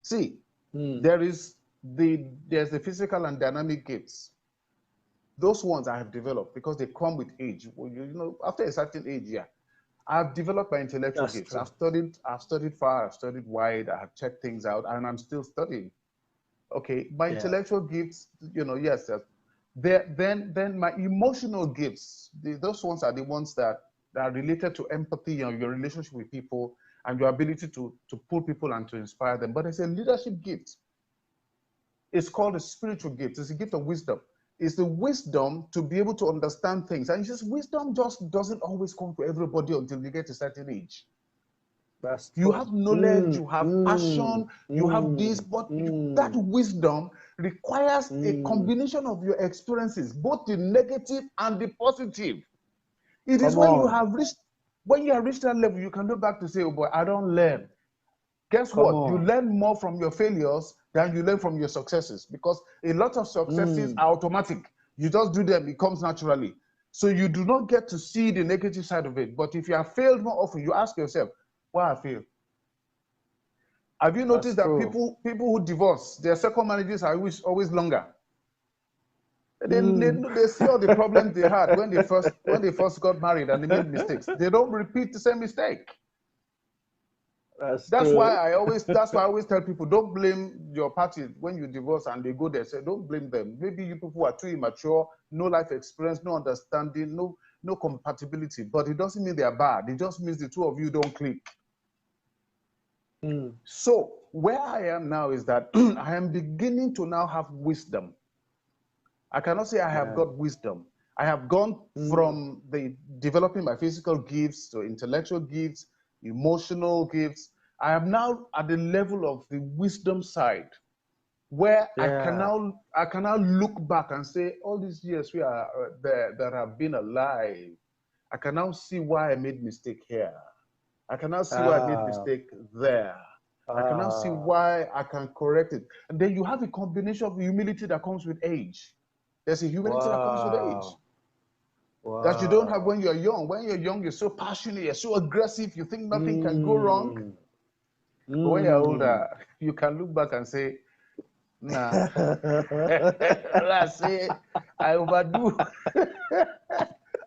See, there's the physical and dynamic gifts. Those ones I have developed because they come with age. Well, after a certain age, yeah. I've developed my intellectual That's gifts. true. I've studied far, I've studied wide, I have checked things out, and I'm still studying. Okay, my Yeah. intellectual gifts, yes, yes. Then my emotional gifts, those ones are the ones that are related to empathy, your relationship with people, and your ability to pull people and to inspire them. But it's a leadership gift. It's called a spiritual gift. It's a gift of wisdom. It's the wisdom to be able to understand things. And it's just wisdom just doesn't always come to everybody until you get to a certain age. That's You true. have knowledge, you have passion, you have this, but that wisdom requires a combination of your experiences, both the negative and the positive. It is Come on. when you have reached that level, you can look back to say, oh boy, I don't learn. Guess Come what? You on. learn more from your failures than you learn from your successes, because a lot of successes are automatic. You just do them, it comes naturally. So you do not get to see the negative side of it. But if you have failed more often, you ask yourself, why I failed? Have you That's noticed that true. people who divorce, their second marriages are always longer? They see all the problems they had when they first got married and they made mistakes. They don't repeat the same mistake. That's That's why true. I always tell people, don't blame your party when you divorce and they go there. Say, don't blame them. Maybe you people are too immature, no life experience, no understanding, no compatibility. But it doesn't mean they are bad. It just means the two of you don't click. So where I am now is that I am beginning to now have wisdom. I cannot say I have Man. got wisdom. I have gone from the developing my physical gifts to intellectual gifts, emotional gifts. I am now at the level of the wisdom side, where Yeah. I can now look back and say, all these years we are that have been alive, I can now see why I made mistake here. I can now see why I made Ah. mistake there. I can now see Ah. why I can correct it. And then you have a combination of humility that comes with age. There's a humility that comes with age Wow. that you don't have Wow. when you're young. When you're young, you're so passionate, you're so aggressive, you think nothing can go wrong. But when you're older, you can look back and say, nah, I say, I overdo,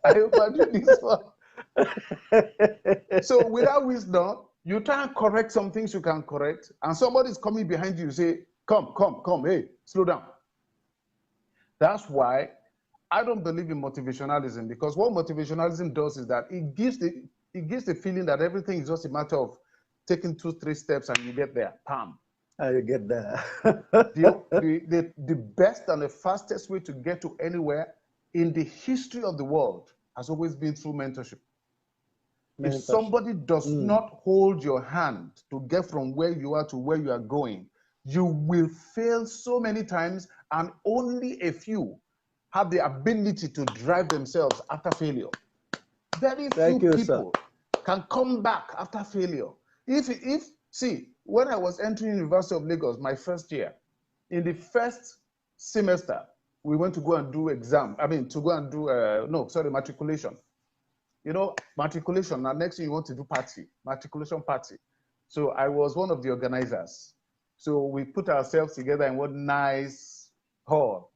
I overdo this one. So without wisdom, you try and correct some things you can correct, and somebody's coming behind you, say, come, hey, slow down. That's why I don't believe in motivationalism, because what motivationalism does is that it gives the feeling that everything is just a matter of taking 2, 3 steps and you get there. Pam. How you get there? The best and the fastest way to get to anywhere in the history of the world has always been through mentorship. If Mentorship. somebody does not hold your hand to get from where you are to where you are going, you will fail so many times, and only a few have the ability to drive themselves after failure. Very few Thank you, sir. people can come back after failure. See, when I was entering University of Lagos, my first year, in the first semester, we went to go and do exam. I mean, to go and do matriculation. Matriculation. Now, next thing you want to do party, matriculation party. So I was one of the organizers. So we put ourselves together in one nice hall.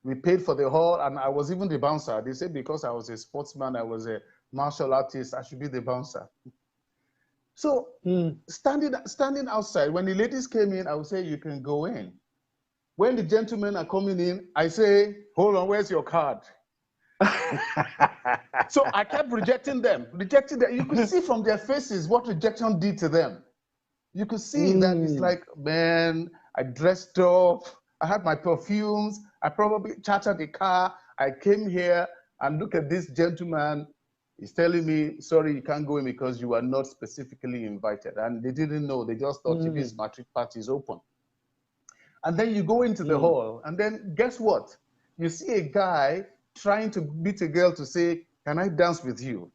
We paid for the hall, and I was even the bouncer. They said because I was a sportsman, I was a martial artist, I should be the bouncer. So standing outside, when the ladies came in, I would say, you can go in. When the gentlemen are coming in, I say, hold on, where's your card? So I kept rejecting them. You could see from their faces what rejection did to them. You could see that it's like, man, I dressed up, I had my perfumes, I probably chartered a car, I came here, and look at this gentleman. He's telling me, sorry, you can't go in because you are not specifically invited. And they didn't know. They just thought this matric party is open. And then you go into the hall, and then guess what? You see a guy trying to meet a girl to say, can I dance with you?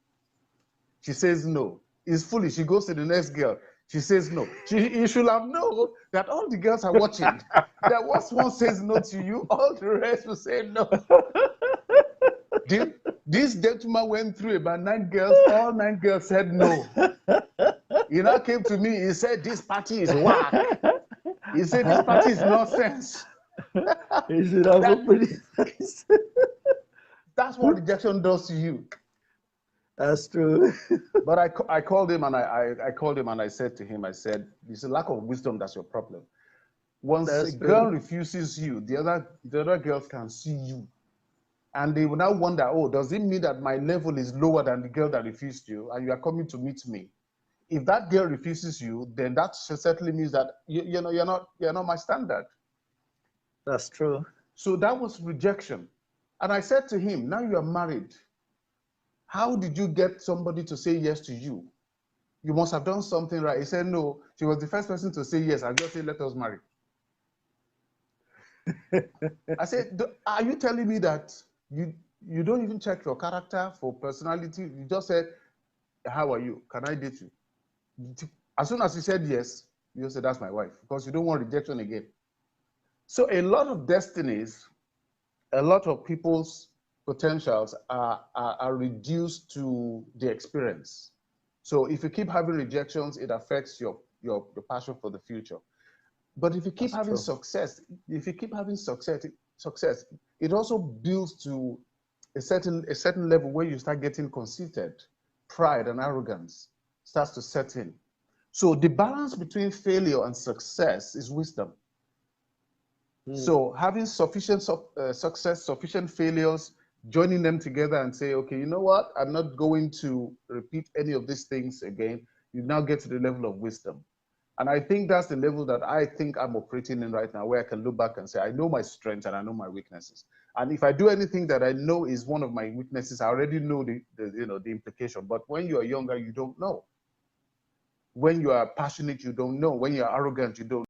She says no. He's foolish. She goes to the next girl. She says no. You should have known that all the girls are watching. That once one says no to you, all the rest will say no. This gentleman went through about 9 girls. All 9 girls said no. He now came to me. He said, this party is whack. He said, this party is nonsense. He should have opened his eyes. That's what rejection does to you. That's true. But I called him and I called him and I said to him, I said, it's a lack of wisdom that's your problem. Once That's a girl true. refuses you, the other girls can see you. And they will now wonder, oh, does it mean that my level is lower than the girl that refused you and you are coming to meet me? If that girl refuses you, then that certainly means that you're not my standard. That's true. So that was rejection. And I said to him, now you are married. How did you get somebody to say yes to you? You must have done something right. He said, no, she was the first person to say yes. I just said, let us marry. I said, are you telling me that you don't even check your character for personality? You just said, how are you? Can I date you? As soon as you said yes, you said, that's my wife, because you don't want rejection again. So a lot of destinies, a lot of people's potentials are reduced to the experience. So if you keep having rejections, it affects your passion for the future. But if you keep That's having true. success, it also builds to a certain level where you start getting conceited, pride and arrogance starts to set in. So the balance between failure and success is wisdom. So having sufficient success, sufficient failures, joining them together and say, okay, you know what? I'm not going to repeat any of these things again. You now get to the level of wisdom. And I think that's the level that I think I'm operating in right now, where I can look back and say, I know my strengths and I know my weaknesses. And if I do anything that I know is one of my weaknesses, I already know the implication. But when you are younger, you don't know. When you are passionate, you don't know. When you are arrogant, you don't